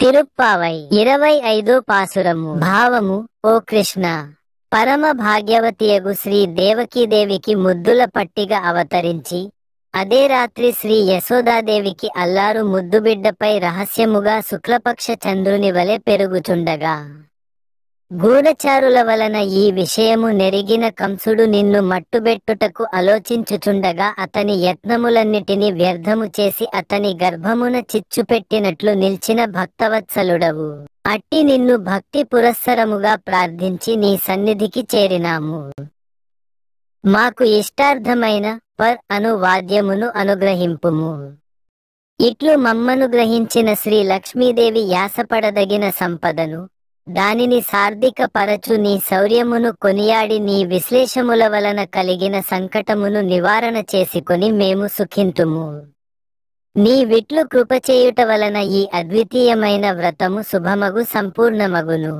తిరుప్పావై 25 పాసురము. భావము: ఓ కృష్ణ, పరమ భాగ్యవతియగు శ్రీ దేవకీదేవికి ముద్దుల పట్టిగా అవతరించి అదే రాత్రి శ్రీ యశోదాదేవికి అల్లారు ముద్దుబిడ్డపై రహస్యముగా శుక్లపక్ష చంద్రుని వలె పెరుగుచుండగా గూఢచారుల వలన ఈ విషయము నెరిగిన కంసుడు నిన్ను మట్టుబెట్టుటకు ఆలోచించుచుండగా అతని యత్నములన్నిటినీ వ్యర్థము చేసి అతని గర్భమున చిచ్చుపెట్టినట్లు నిల్చిన భక్తవత్సలుడవు. అట్టి నిన్ను భక్తి పురస్సరముగా ప్రార్థించి నీ సన్నిధికి చేరినాము. మాకు ఇష్టార్థమైన అను వాద్యమును అనుగ్రహింపుము. ఇట్లు మమ్మనుగ్రహించిన శ్రీ లక్ష్మీదేవి యాసపడదగిన సంపదను దానిని సార్థిక పరచు నీ శౌర్యమును కొనియాడి నీ విశ్లేషముల వలన కలిగిన సంకటమును నివారణ చేసుకొని మేము సుఖింతుము. నీ విట్లు కృపచేయుట వలన ఈ అద్వితీయమైన వ్రతము శుభమగు సంపూర్ణమగును.